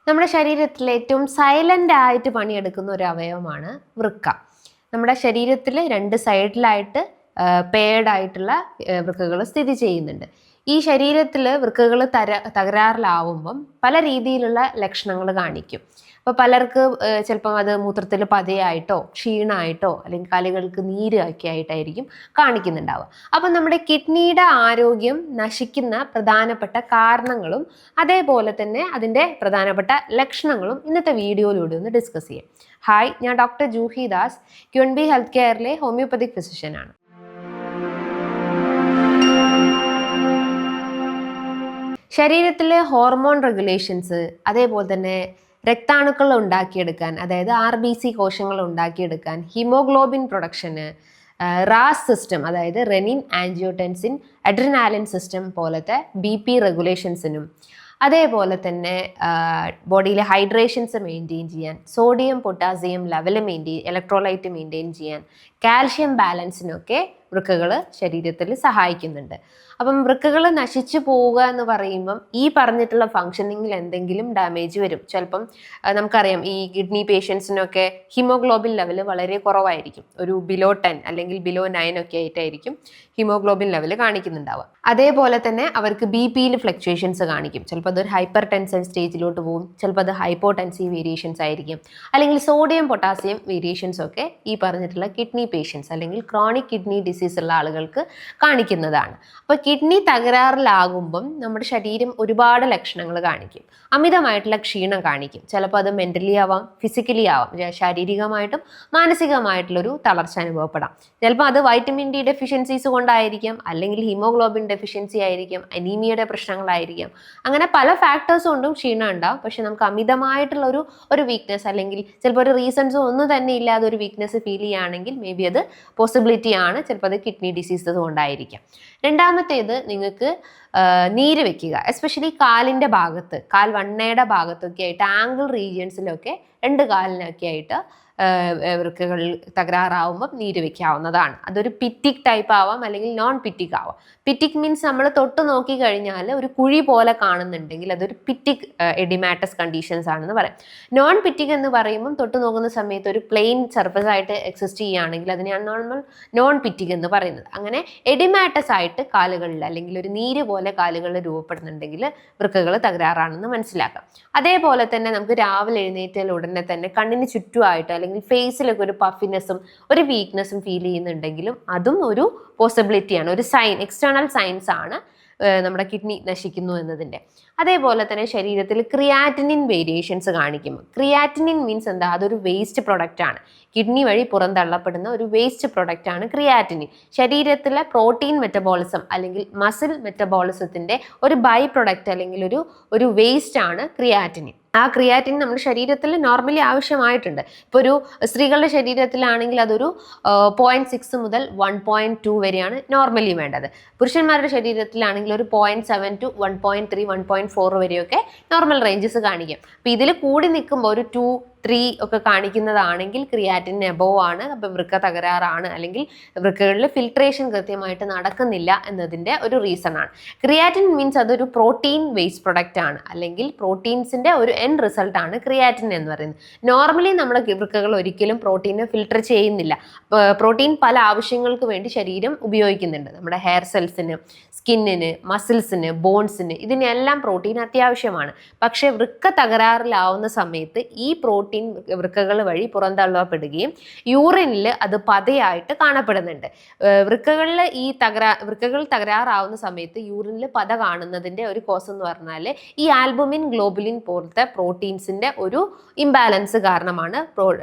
നമ്മുടെ ശരീരത്തിലെ ഏറ്റവും സൈലൻ്റ് ആയിട്ട് പണിയെടുക്കുന്ന ഒരു അവയവമാണ് വൃക്ക. നമ്മുടെ ശരീരത്തിൽ രണ്ട് സൈഡിലായിട്ട് പേഡായിട്ടുള്ള വൃക്കകൾ സ്ഥിതി ചെയ്യുന്നുണ്ട്. ഈ ശരീരത്തിൽ വൃക്കകൾ തകരാറിലാവുമ്പം പല രീതിയിലുള്ള ലക്ഷണങ്ങൾ കാണിക്കും. അപ്പോൾ പലർക്ക് ചിലപ്പം അത് മൂത്രത്തിൽ പതയായിട്ടോ ക്ഷീണമായിട്ടോ അല്ലെങ്കിൽ കാലുകൾക്ക് നീര് ഒക്കെ ആയിട്ടായിരിക്കും കാണിക്കുന്നുണ്ടാവുക. അപ്പം നമ്മുടെ കിഡ്നിയുടെ ആരോഗ്യം നശിക്കുന്ന പ്രധാനപ്പെട്ട കാരണങ്ങളും അതേപോലെ തന്നെ അതിൻ്റെ പ്രധാനപ്പെട്ട ലക്ഷണങ്ങളും ഇന്നത്തെ വീഡിയോയിലൂടെ ഒന്ന് ഡിസ്കസ് ചെയ്യാം. ഹായ്, ഞാൻ ഡോക്ടർ ജൂഹി ദാസ്, ക്യുൻബി ഹെൽത്ത് കെയറിലെ ഹോമിയോപ്പതിക് ഫിസിഷ്യനാണ്. ശരീരത്തിലെ ഹോർമോൺ റെഗുലേഷൻസ്, അതേപോലെ തന്നെ രക്താണുക്കൾ ഉണ്ടാക്കിയെടുക്കാൻ, അതായത് RBC കോശങ്ങൾ ഉണ്ടാക്കിയെടുക്കാൻ, ഹീമോഗ്ലോബിൻ പ്രൊഡക്ഷന്, റാസ് സിസ്റ്റം അതായത് റെനിൻ ആൻജിയോടെൻസിൻ അഡ്രിനാലിൻ സിസ്റ്റം പോലത്തെ BP റെഗുലേഷൻസിനും, അതേപോലെ തന്നെ ബോഡിയിലെ ഹൈഡ്രേഷൻസ് മെയിൻറ്റെയിൻ ചെയ്യാൻ, sodium potassium level electrolyte maintain ചെയ്യാൻ, കാൽഷ്യം ബാലൻസിനൊക്കെ വൃക്കകൾ ശരീരത്തിൽ സഹായിക്കുന്നുണ്ട്. അപ്പം വൃക്കകൾ നശിച്ചു പോവുക എന്ന് പറയുമ്പം ഈ പറഞ്ഞിട്ടുള്ള ഫങ്ഷനിങ്ങിൽ എന്തെങ്കിലും ഡാമേജ് വരും. ചിലപ്പം നമുക്കറിയാം ഈ കിഡ്നി പേഷ്യൻസിനൊക്കെ ഹീമോഗ്ലോബിൻ ലെവൽ വളരെ കുറവായിരിക്കും. ഒരു ബിലോ 10 അല്ലെങ്കിൽ ബിലോ 9 ഒക്കെ ആയിട്ടായിരിക്കും ഹീമോഗ്ലോബിൻ ലെവൽ കാണിക്കുന്നുണ്ടാവുക. അതേപോലെ തന്നെ അവർക്ക് BP-യിൽ ഫ്ലക്ച്വേഷൻസ് കാണിക്കും. ചിലപ്പോൾ അതൊരു ഹൈപ്പർ ടെൻസീവ് സ്റ്റേജിലോട്ട് പോകും, ചിലപ്പോൾ അത് ഹൈപ്പോടെൻസീവ് വേരിയേഷൻസ് ആയിരിക്കും, അല്ലെങ്കിൽ സോഡിയം പൊട്ടാസ്യം വേരിയേഷൻസ് ഒക്കെ ഈ പറഞ്ഞിട്ടുള്ള കിഡ്നി പേഷ്യൻസ് അല്ലെങ്കിൽ ക്രോണിക് കിഡ്നി ഡിസീസ് ഉള്ള ആളുകൾക്ക് കാണിക്കുന്നതാണ്. അപ്പോൾ കിഡ്നി തകരാറിലാകുമ്പം നമ്മുടെ ശരീരം ഒരുപാട് ലക്ഷണങ്ങൾ കാണിക്കും. അമിതമായിട്ടുള്ള ക്ഷീണം കാണിക്കും. ചിലപ്പോൾ അത് മെൻ്റലി ആവാം, ഫിസിക്കലി ആവാം, ശാരീരികമായിട്ടും മാനസികമായിട്ടുള്ളൊരു തളർച്ച അനുഭവപ്പെടാം. ചിലപ്പോൾ അത് വൈറ്റമിൻ D ഡെഫിഷ്യൻസീസ് കൊണ്ടായിരിക്കാം, അല്ലെങ്കിൽ ഹീമോഗ്ലോബിൻ ഡെഫിഷ്യൻസി ആയിരിക്കാം, അനീമിയയുടെ പ്രശ്നങ്ങളായിരിക്കാം. അങ്ങനെ പല ഫാക്ടേഴ്സ് കൊണ്ടും ക്ഷീണം ഉണ്ടാവും. പക്ഷെ നമുക്ക് അമിതമായിട്ടുള്ള ഒരു വീക്ക്നെസ്, അല്ലെങ്കിൽ ചിലപ്പോൾ ഒരു റീസൺസും ഒന്നും തന്നെ ഇല്ലാതെ ഒരു വീക്ക്നെസ് ഫീൽ ചെയ്യുകയാണെങ്കിൽ മേ ബി അത് പോസിബിലിറ്റി ആണ്. ചിലപ്പോൾ അത് കിഡ്നി ഡിസീസസ് കൊണ്ടായിരിക്കാം. രണ്ടാമത്തേത്, നിങ്ങൾക്ക് നീര് വെക്കുക, എസ്പെഷ്യലി കാലിൻ്റെ ഭാഗത്ത്, കാൽവണ്ണയുടെ ഭാഗത്തൊക്കെ ആയിട്ട്, ആംഗിൾ റീജിയൻസിലൊക്കെ രണ്ട് കാലിനൊക്കെ ആയിട്ട് വൃക്കകൾ തകരാറാവുമ്പോൾ നീര് വെക്കാവുന്നതാണ്. അതൊരു പിറ്റിക് ടൈപ്പ് ആവാം, അല്ലെങ്കിൽ നോൺ പിറ്റിക് ആവാം. പിറ്റിക് മീൻസ് നമ്മൾ തൊട്ട് നോക്കി കഴിഞ്ഞാൽ ഒരു കുഴി പോലെ കാണുന്നുണ്ടെങ്കിൽ അതൊരു പിറ്റിക് എഡിമാറ്റസ് കണ്ടീഷൻസ് ആണെന്ന് പറയാം. നോൺ പിറ്റിക് എന്ന് പറയുമ്പം തൊട്ട് നോക്കുന്ന സമയത്ത് ഒരു പ്ലെയിൻ സർഫസ് ആയിട്ട് എക്സിസ്റ്റ് ചെയ്യുകയാണെങ്കിൽ അതിനെയാണ് നോൺ പിറ്റിക് എന്ന് പറയുന്നത്. അങ്ങനെ എഡിമാറ്റസ് ആയിട്ട് കാലുകളിൽ, അല്ലെങ്കിൽ ഒരു നീര് പോലെ കാലുകളിൽ രൂപപ്പെടുന്നുണ്ടെങ്കിൽ വൃക്കകൾ തകരാറാണെന്ന് മനസ്സിലാക്കാം. അതേപോലെ തന്നെ നമുക്ക് രാവിലെ എഴുന്നേറ്റാൽ ഉടനെ തന്നെ കണ്ണിന് ചുറ്റുമായിട്ട് അല്ലെങ്കിൽ ഫേസിലൊക്കെ ഒരു പഫിനെസ്സും ഒരു വീക്ക്നെസ്സും ഫീൽ ചെയ്യുന്നുണ്ടെങ്കിലും അതും ഒരു പോസിബിലിറ്റിയാണ്, ഒരു സൈൻ, എക്സ്റ്റേണൽ സൈൻസ് ആണ് നമ്മുടെ കിഡ്നി നശിക്കുന്നു എന്നതിൻ്റെ. അതേപോലെ തന്നെ ശരീരത്തിൽ ക്രിയാറ്റിനിൻ വേരിയേഷൻസ് കാണിക്കും. ക്രിയാറ്റിനിൻ മീൻസ് എന്താ? അതൊരു വേസ്റ്റ് പ്രൊഡക്റ്റ് ആണ്. കിഡ്നി വഴി പുറന്തള്ളപ്പെടുന്ന ഒരു വേസ്റ്റ് പ്രൊഡക്റ്റ് ആണ് ക്രിയാറ്റിനിൻ. ശരീരത്തിലെ പ്രോട്ടീൻ മെറ്റബോളിസം അല്ലെങ്കിൽ മസിൽ മെറ്റബോളിസത്തിൻ്റെ ഒരു ബൈ പ്രൊഡക്റ്റ് അല്ലെങ്കിൽ ഒരു വേസ്റ്റ് ആണ് ക്രിയാറ്റിനിൻ. ആ ക്രിയാറ്റിൻ നമ്മുടെ ശരീരത്തിൽ നോർമലി ആവശ്യമായിട്ടുണ്ട്. ഇപ്പോൾ ഒരു സ്ത്രീകളുടെ ശരീരത്തിലാണെങ്കിൽ അതൊരു 0.6 മുതൽ 1.2 വരെയാണ് നോർമലി വേണ്ടത്. പുരുഷന്മാരുടെ ശരീരത്തിലാണെങ്കിൽ ഒരു 0.7 to 1.3, 1.4 വരെയൊക്കെ നോർമൽ റേഞ്ചസ് കാണിക്കും. അപ്പോൾ ഇതിൽ കൂടി നിൽക്കുമ്പോൾ ഒരു 2, 3 ഒക്കെ കാണിക്കുന്നതാണെങ്കിൽ ക്രിയാറ്റിൻ എബോവ് ആണ്. അപ്പം വൃക്ക തകരാറാണ്, അല്ലെങ്കിൽ വൃക്കകളിൽ ഫിൽട്രേഷൻ കൃത്യമായിട്ട് നടക്കുന്നില്ല എന്നതിൻ്റെ ഒരു റീസൺ ആണ്. ക്രിയാറ്റിൻ മീൻസ് അതൊരു പ്രോട്ടീൻ വേസ്റ്റ് പ്രൊഡക്റ്റ് ആണ്, അല്ലെങ്കിൽ പ്രോട്ടീൻസിൻ്റെ ഒരു എൻഡ് റിസൾട്ട് ആണ് ക്രിയാറ്റിൻ എന്ന് പറയുന്നത്. നോർമലി നമ്മുടെ വൃക്കകൾ ഒരിക്കലും പ്രോട്ടീനെ ഫിൽട്ടർ ചെയ്യുന്നില്ല. പ്രോട്ടീൻ പല ആവശ്യങ്ങൾക്ക് വേണ്ടി ശരീരം ഉപയോഗിക്കുന്നുണ്ട്. നമ്മുടെ ഹെയർ സെൽസിന്, സ്കിന്നിന്, മസിൽസിന്, ബോൺസിന്, ഇതിനെല്ലാം പ്രോട്ടീൻ അത്യാവശ്യമാണ്. പക്ഷേ വൃക്ക തകരാറിലാവുന്ന സമയത്ത് ഈ പ്രോട്ടീൻ വൃക്കകൾ വഴി പുറന്തള്ളപ്പെടുകയും യൂറിനിൽ അത് പതയായിട്ട് കാണപ്പെടുന്നുണ്ട്. വൃക്കകളിൽ വൃക്കകൾ തകരാറാവുന്ന സമയത്ത് യൂറിനിൽ പത കാണുന്നതിൻ്റെ ഒരു കോസ് എന്ന് പറഞ്ഞാൽ ഈ ആൽബുമിൻ, ഗ്ലോബുലിൻ പോലത്തെ പ്രോട്ടീൻസിൻ്റെ ഒരു ഇംബാലൻസ് കാരണമാണ്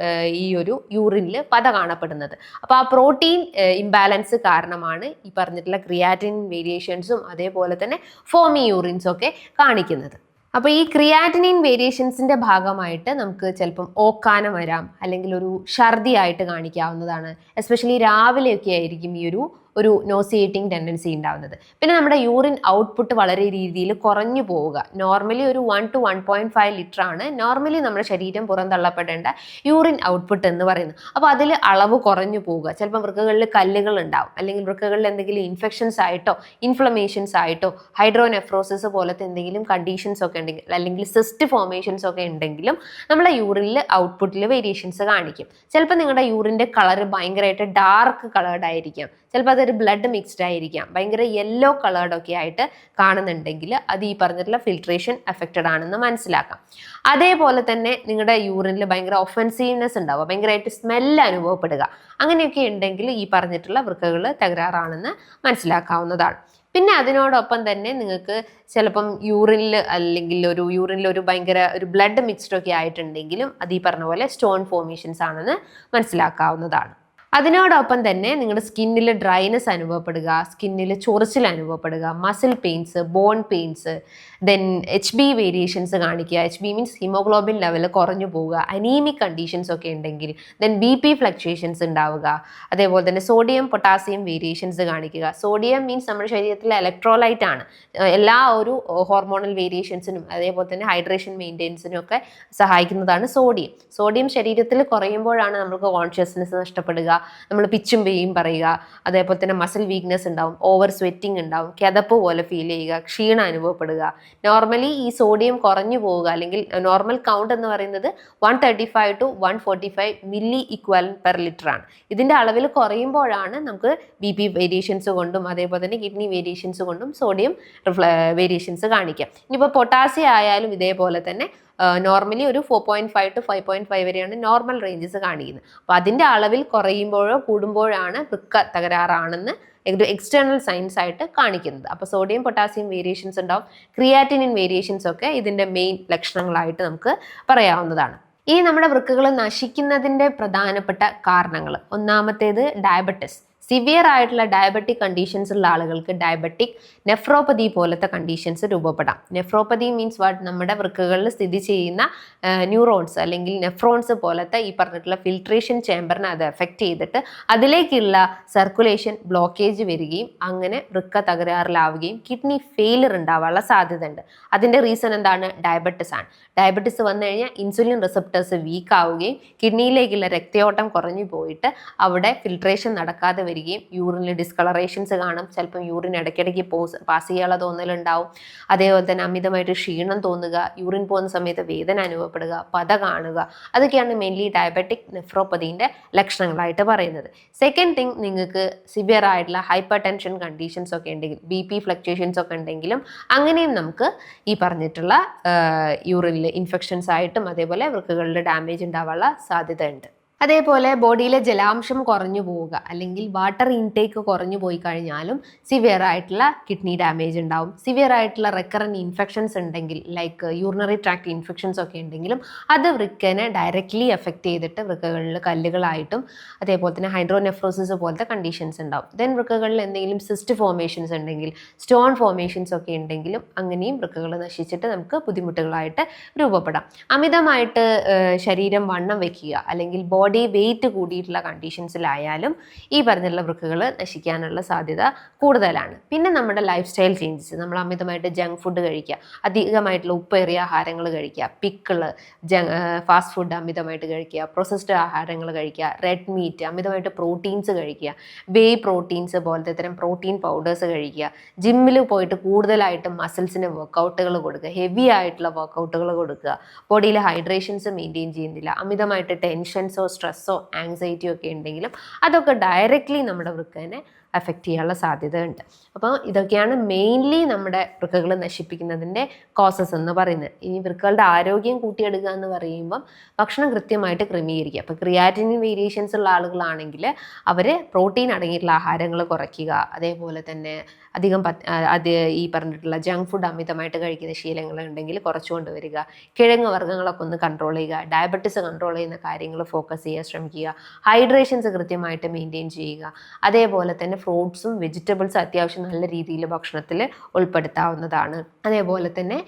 ഈ ഒരു യൂറിനിൽ പത കാണപ്പെടുന്നത്. അപ്പോൾ ആ പ്രോട്ടീൻ ഇംബാലൻസ് കാരണമാണ് ഈ പറഞ്ഞിട്ടുള്ള ക്രിയാറ്റിൻ വേരിയേഷൻസും അതേപോലെ തന്നെ ഫോമി യൂറിൻസും ഒക്കെ കാണിക്കുന്നത്. അപ്പോൾ ഈ ക്രിയാറ്റിനിൻ വേരിയേഷൻസിൻ്റെ ഭാഗമായിട്ട് നമുക്ക് ചിലപ്പം ഓക്കാനം വരാം, അല്ലെങ്കിൽ ഒരു ഛർദി ആയിട്ട് കാണിക്കാവുന്നതാണ്. എസ്പെഷ്യലി രാവിലെയൊക്കെ ആയിരിക്കും ഈ ഒരു ഒരു നോസിയേറ്റിംഗ് ടെൻഡൻസി ഉണ്ടാവുന്നത്. പിന്നെ നമ്മുടെ യൂറിൻ ഔട്ട്പുട്ട് വളരെ രീതിയിൽ കുറഞ്ഞു പോവുക. നോർമലി ഒരു 1 to 1.5 ലിറ്റർ ആണ് നോർമലി നമ്മുടെ ശരീരം പുറന്തള്ളപ്പെടേണ്ട യൂറിൻ ഔട്ട്പുട്ട് എന്ന് പറയുന്നത്. അപ്പോൾ അതിൽ അളവ് കുറഞ്ഞു പോവുക. ചിലപ്പോൾ വൃക്കകളിൽ കല്ലുകൾ ഉണ്ടാവും, അല്ലെങ്കിൽ വൃക്കകളിൽ എന്തെങ്കിലും ഇൻഫെക്ഷൻസ് ആയിട്ടോ ഇൻഫ്ലമേഷൻസ് ആയിട്ടോ ഹൈഡ്രോനെഫ്രോസിസ് പോലത്തെ എന്തെങ്കിലും കണ്ടീഷൻസ് ഒക്കെ ഉണ്ടെങ്കിൽ, അല്ലെങ്കിൽ സിസ്റ്റ് ഫോർമേഷൻസ് ഒക്കെ ഉണ്ടെങ്കിലും നമ്മളെ യൂറിനിൽ ഔട്ട്പുട്ടിൽ വേരിയേഷൻസ് കാണിക്കും. ചിലപ്പോൾ നിങ്ങളുടെ യൂറിൻ്റെ കളർ ഭയങ്കരമായിട്ട് ഡാർക്ക് കളേർഡ് ആയിരിക്കാം, ചിലപ്പോൾ അതൊരു ബ്ലഡ് മിക്സ്ഡ് ആയിരിക്കാം, ഭയങ്കര യെല്ലോ കളേർഡ് ഒക്കെ ആയിട്ട് കാണുന്നുണ്ടെങ്കിൽ അത് ഈ പറഞ്ഞിട്ടുള്ള ഫിൽട്രേഷൻ എഫക്റ്റഡ് ആണെന്ന് മനസ്സിലാക്കാം. അതേപോലെ തന്നെ നിങ്ങളുടെ യൂറിനിൽ ഭയങ്കര ഒഫൻസീവ്നെസ് ഉണ്ടാവുക, ഭയങ്കരമായിട്ട് സ്മെല്ല് അനുഭവപ്പെടുക, അങ്ങനെയൊക്കെ ഉണ്ടെങ്കിൽ ഈ പറഞ്ഞിട്ടുള്ള വൃക്കകൾ തകരാറാണെന്ന് മനസ്സിലാക്കാവുന്നതാണ്. പിന്നെ അതിനോടൊപ്പം തന്നെ നിങ്ങൾക്ക് ചിലപ്പം യൂറിനിൽ ഒരു ഭയങ്കര ഒരു ബ്ലഡ് മിക്സ്ഡ് ഒക്കെ ആയിട്ടുണ്ടെങ്കിലും അത് ഈ പറഞ്ഞ പോലെ സ്റ്റോൺ ഫോർമേഷൻസ് ആണെന്ന് മനസ്സിലാക്കാവുന്നതാണ്. അതിനോടൊപ്പം തന്നെ നിങ്ങളുടെ സ്കിന്നിൽ ഡ്രൈനെസ് അനുഭവപ്പെടുക, സ്കിന്നിൽ ചൊറിച്ചിൽ അനുഭവപ്പെടുക, muscle pains, bone pains, then HB variations കാണിക്കുക. HB മീൻസ് ഹിമോഗ്ലോബിൻ ലെവൽ കുറഞ്ഞു പോവുക, അനീമിക് കണ്ടീഷൻസ് ഒക്കെ ഉണ്ടെങ്കിൽ, ദെൻ BP ഫ്ലക്ച്വേഷൻസ് ഉണ്ടാവുക. അതേപോലെ തന്നെ സോഡിയം പൊട്ടാസ്യം വേരിയേഷൻസ് കാണിക്കുക. സോഡിയം മീൻസ് നമ്മുടെ ശരീരത്തിലെ ഇലക്ട്രോലൈറ്റ് ആണ്. എല്ലാ ഒരു ഹോർമോണൽ വേരിയേഷൻസിനും അതേപോലെ തന്നെ ഹൈഡ്രേഷൻ മെയിൻറ്റെയിൻസിനും ഒക്കെ സഹായിക്കുന്നതാണ് സോഡിയം. സോഡിയം ശരീരത്തിൽ കുറയുമ്പോഴാണ് നമുക്ക് കോൺഷ്യസ്നെസ് നഷ്ടപ്പെടുക, നമ്മൾ പിച്ചും പേയും പറയുക, അതേപോലെ തന്നെ മസിൽ വീക്ക്നെസ് ഉണ്ടാവും, ഓവർ സ്വെറ്റിംഗ് ഉണ്ടാവും, കിതപ്പ് പോലെ ഫീൽ ചെയ്യുക, ക്ഷീണം അനുഭവപ്പെടുക. നോർമലി ഈ സോഡിയം കുറഞ്ഞു പോവുക, അല്ലെങ്കിൽ നോർമൽ കൗണ്ട് എന്ന് പറയുന്നത് 135 to 145 milli equivalent per litre ആണ്. ഇതിൻ്റെ അളവിൽ കുറയുമ്പോഴാണ് നമുക്ക് BP വേരിയേഷൻസ് കൊണ്ടും അതേപോലെ തന്നെ കിഡ്നി വേരിയേഷൻസ് കൊണ്ടും സോഡിയം വേരിയേഷൻസ് കാണിക്കാം. ഇനിയിപ്പോൾ പൊട്ടാസ്യം ആയാലും ഇതേപോലെ തന്നെ നോർമലി ഒരു 4.5 to 5.5 വരെയാണ് നോർമൽ റേഞ്ചസ് കാണിക്കുന്നത്. അപ്പോൾ അതിൻ്റെ അളവിൽ കുറയുമ്പോഴോ കൂടുമ്പോഴാണ് വൃക്ക തകരാറാണെന്ന് എക്സ്റ്റേണൽ സയൻസ് ആയിട്ട് കാണിക്കുന്നത്. അപ്പോൾ സോഡിയം പൊട്ടാസ്യം വേരിയേഷൻസ് ഉണ്ടാവും, ക്രിയാറ്റിനിൻ വേരിയേഷൻസ് ഒക്കെ ഇതിൻ്റെ മെയിൻ ലക്ഷണങ്ങളായിട്ട് നമുക്ക് പറയാവുന്നതാണ്. ഈ നമ്മുടെ വൃക്കകൾ നശിക്കുന്നതിൻ്റെ പ്രധാനപ്പെട്ട കാരണങ്ങൾ, ഒന്നാമത്തേത് ഡയബറ്റിസ്. സിവിയർ ആയിട്ടുള്ള ഡയബറ്റിക് കണ്ടീഷൻസ് ഉള്ള ആളുകൾക്ക് ഡയബറ്റിക് നെഫ്രോപ്പതി പോലത്തെ കണ്ടീഷൻസ് രൂപപ്പെടാം. നെഫ്രോപ്പതി മീൻസ് വാട്ട്, നമ്മുടെ വൃക്കകളിൽ സ്ഥിതി ചെയ്യുന്ന ന്യൂറോൺസ് അല്ലെങ്കിൽ നെഫ്രോൺസ് പോലത്തെ ഈ പറഞ്ഞിട്ടുള്ള ഫിൽട്രേഷൻ ചേമ്പറിനെ അത് എഫക്റ്റ് ചെയ്തിട്ട് അതിലേക്കുള്ള സർക്കുലേഷൻ ബ്ലോക്കേജ് വരികയും അങ്ങനെ വൃക്ക തകരാറിലാവുകയും കിഡ്നി ഫെയിലർ ഉണ്ടാവാനുള്ള സാധ്യത ഉണ്ട്. അതിൻ്റെ റീസൺ എന്താണ്? ഡയബറ്റിസ് ആണ്. ഡയബറ്റിസ് വന്നു കഴിഞ്ഞാൽ ഇൻസുലിൻ റിസപ്റ്റേഴ്സ് വീക്ക് ആവുകയും കിഡ്നിയിലേക്കുള്ള രക്തയോട്ടം കുറഞ്ഞു പോയിട്ട് അവിടെ ഫിൽട്രേഷൻ നടക്കാതെ വരികയും യൂറിനിൽ ഡിസ്കളറേഷൻസ് കാണും. ചിലപ്പോൾ യൂറിൻ ഇടയ്ക്കിടയ്ക്ക് പാസ് ചെയ്യാനുള്ള തോന്നലുണ്ടാവും. അതേപോലെ തന്നെ അമിതമായിട്ട് ക്ഷീണം തോന്നുക, യൂറിൻ പോകുന്ന സമയത്ത് വേദന അനുഭവപ്പെടുക, പത കാണുക, അതൊക്കെയാണ് മെയിൻലി ഡയബറ്റിക് നെഫ്രോപ്പതിൻ്റെ ലക്ഷണങ്ങളായിട്ട് പറയുന്നത്. സെക്കൻഡ് തിങ്, നിങ്ങൾക്ക് സിവിയർ ആയിട്ടുള്ള ഹൈപ്പർ ടെൻഷൻ കണ്ടീഷൻസ് ഒക്കെ ഉണ്ടെങ്കിൽ, BP ഫ്ലക്ച്വേഷൻസ് ഒക്കെ ഉണ്ടെങ്കിലും അങ്ങനെയും നമുക്ക് ഈ പറഞ്ഞിട്ടുള്ള യൂറിനിൽ ഇൻഫെക്ഷൻസ് ആയിട്ടും അതേപോലെ വൃക്കകളുടെ ഡാമേജ് ഉണ്ടാവാനുള്ള സാധ്യത ഉണ്ട്. അതേപോലെ ബോഡിയിലെ ജലാംശം കുറഞ്ഞു പോവുക, അല്ലെങ്കിൽ വാട്ടർ ഇൻടേക്ക് കുറഞ്ഞു പോയി കഴിഞ്ഞാലും സിവിയർ ആയിട്ടുള്ള കിഡ്നി ഡാമേജ് ഉണ്ടാവും. സിവിയർ ആയിട്ടുള്ള റെക്കറൻറ്റ് ഇൻഫെക്ഷൻസ് ഉണ്ടെങ്കിൽ, ലൈക്ക് യൂറിനറി ട്രാക്ട് ഇൻഫെക്ഷൻസ് ഒക്കെ ഉണ്ടെങ്കിലും അത് വൃക്കനെ ഡയറക്റ്റ്ലി എഫക്റ്റ് ചെയ്തിട്ട് വൃക്കകളിൽ കല്ലുകളായിട്ടും അതേപോലെ തന്നെ ഹൈഡ്രോനെഫ്രോസിസ് പോലത്തെ കണ്ടീഷൻസ് ഉണ്ടാവും. ദെൻ വൃക്കകളിൽ എന്തെങ്കിലും സിസ്റ്റ് ഫോർമേഷൻസ് ഉണ്ടെങ്കിൽ, സ്റ്റോൺ ഫോർമേഷൻസ് ഒക്കെ ഉണ്ടെങ്കിലും അങ്ങനെയും വൃക്കകൾ നശിച്ചിട്ട് നമുക്ക് ബുദ്ധിമുട്ടുകളായിട്ട് രൂപപ്പെടാം. അമിതമായിട്ട് ശരീരം വണ്ണം വയ്ക്കുക, അല്ലെങ്കിൽ ബോഡി വെയിറ്റ് കൂടിയിട്ടുള്ള കണ്ടീഷൻസിലായാലും ഈ പറഞ്ഞിട്ടുള്ള വൃക്കകൾ നശിക്കാനുള്ള സാധ്യത കൂടുതലാണ്. പിന്നെ നമ്മുടെ ലൈഫ് സ്റ്റൈൽ ചേഞ്ചസ്, നമ്മൾ അമിതമായിട്ട് ജങ്ക് ഫുഡ് കഴിക്കുക, അധികമായിട്ടുള്ള ഉപ്പേറിയ ആഹാരങ്ങൾ കഴിക്കുക, പിക്കിള്, ഫാസ്റ്റ് ഫുഡ് അമിതമായിട്ട് കഴിക്കുക, പ്രോസസ്ഡ് ആഹാരങ്ങൾ കഴിക്കുക, റെഡ് മീറ്റ്, അമിതമായിട്ട് പ്രോട്ടീൻസ് കഴിക്കുക, വേ പ്രോട്ടീൻസ് പോലത്തെ തരം പ്രോട്ടീൻ പൗഡേഴ്സ് കഴിക്കുക, ജിമ്മിൽ പോയിട്ട് കൂടുതലായിട്ട് മസിൽസിന് വർക്കൗട്ടുകൾ കൊടുക്കുക, ഹെവി ആയിട്ടുള്ള വർക്കൗട്ടുകൾ കൊടുക്കുക, ബോഡിയിൽ ഹൈഡ്രേഷൻസ് മെയിൻറ്റെയിൻ ചെയ്യുന്നില്ല, അമിതമായിട്ട് ടെൻഷൻസോ സ്ട്രെസ്സോ ആങ്സൈറ്റിയോ ഒക്കെ ഉണ്ടെങ്കിലും അതൊക്കെ ഡയറക്റ്റ്ലി നമ്മുടെ വൃക്കനെ അഫക്റ്റ് ചെയ്യാനുള്ള സാധ്യത ഉണ്ട്. അപ്പോൾ ഇതൊക്കെയാണ് മെയിൻലി നമ്മുടെ വൃക്കകൾ നശിപ്പിക്കുന്നതിൻ്റെ കോസസ് എന്ന് പറയുന്നത്. ഇനി വൃക്കകളുടെ ആരോഗ്യം കൂട്ടിയെടുക്കുക എന്ന് പറയുമ്പം ഭക്ഷണം കൃത്യമായിട്ട് ക്രമീകരിക്കുക. അപ്പോൾ ക്രിയാറ്റിനിൻ വേരിയേഷൻസ് ഉള്ള ആളുകളാണെങ്കിൽ അവർ പ്രോട്ടീൻ അടങ്ങിയിട്ടുള്ള ആഹാരങ്ങൾ കുറയ്ക്കുക, അതേപോലെ തന്നെ അത് ഈ പറഞ്ഞിട്ടുള്ള ജങ്ക് ഫുഡ് അമിതമായിട്ട് കഴിക്കുന്ന ശീലങ്ങൾ ഉണ്ടെങ്കിൽ കുറച്ചുകൊണ്ട് വരിക, കിഴങ്ങ് വർഗ്ഗങ്ങളൊക്കെ ഒന്ന് കൺട്രോൾ ചെയ്യുക, ഡയബറ്റിസ് കൺട്രോൾ ചെയ്യുന്ന കാര്യങ്ങൾ ഫോക്കസ് ചെയ്യാൻ ശ്രമിക്കുക, ഹൈഡ്രേഷൻസ് കൃത്യമായിട്ട് മെയിൻറ്റെയിൻ ചെയ്യുക, അതേപോലെ തന്നെ ഫ്രൂട്ട്സും വെജിറ്റബിൾസും അത്യാവശ്യം നല്ല രീതിയിൽ ഭക്ഷണത്തിൽ ഉൾപ്പെടുത്താവുന്നതാണ്. അതേപോലെ തന്നെ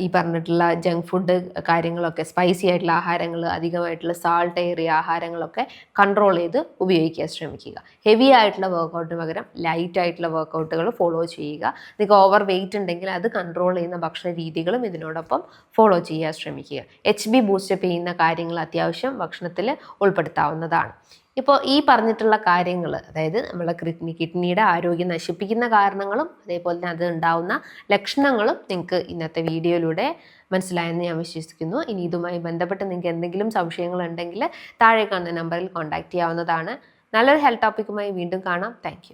ഈ പറഞ്ഞിട്ടുള്ള ജങ്ക് ഫുഡ് കാര്യങ്ങളൊക്കെ, സ്പൈസി ആയിട്ടുള്ള ആഹാരങ്ങൾ, അധികമായിട്ടുള്ള സാൾട്ട് ഏറിയ ആഹാരങ്ങളൊക്കെ കൺട്രോൾ ചെയ്ത് ഉപയോഗിക്കാൻ ശ്രമിക്കുക. ഹെവി ആയിട്ടുള്ള വർക്കൗട്ടിന് പകരം ലൈറ്റ് ആയിട്ടുള്ള വർക്കൗട്ടുകൾ ഫോളോ ചെയ്യുക. നിങ്ങൾക്ക് ഓവർ വെയിറ്റ് ഉണ്ടെങ്കിൽ അത് കൺട്രോൾ ചെയ്യുന്ന ഭക്ഷണ രീതികളും ഇതിനോടൊപ്പം ഫോളോ ചെയ്യാൻ ശ്രമിക്കുക. HB ബൂസ്റ്റപ്പ് ചെയ്യുന്ന കാര്യങ്ങൾ അത്യാവശ്യം ഭക്ഷണത്തിൽ ഉൾപ്പെടുത്താവുന്നതാണ്. ഇപ്പോൾ ഈ പറഞ്ഞിട്ടുള്ള കാര്യങ്ങൾ, അതായത് നമ്മളെ കിഡ്നിയുടെ ആരോഗ്യം നശിപ്പിക്കുന്ന കാരണങ്ങളും അതേപോലെ തന്നെ അത് ഉണ്ടാവുന്ന ലക്ഷണങ്ങളും നിങ്ങൾക്ക് ഇന്നത്തെ വീഡിയോയിലൂടെ മനസ്സിലായെന്ന് ഞാൻ വിശ്വസിക്കുന്നു. ഇനി ഇതുമായി ബന്ധപ്പെട്ട് നിങ്ങൾക്ക് എന്തെങ്കിലും സംശയങ്ങൾ ഉണ്ടെങ്കിൽ താഴെ കാണുന്ന നമ്പറിൽ കോൺടാക്ട് ചെയ്യാവുന്നതാണ്. നല്ലൊരു ഹെൽത്ത് ടോപ്പിക്കുമായി വീണ്ടും കാണാം. താങ്ക്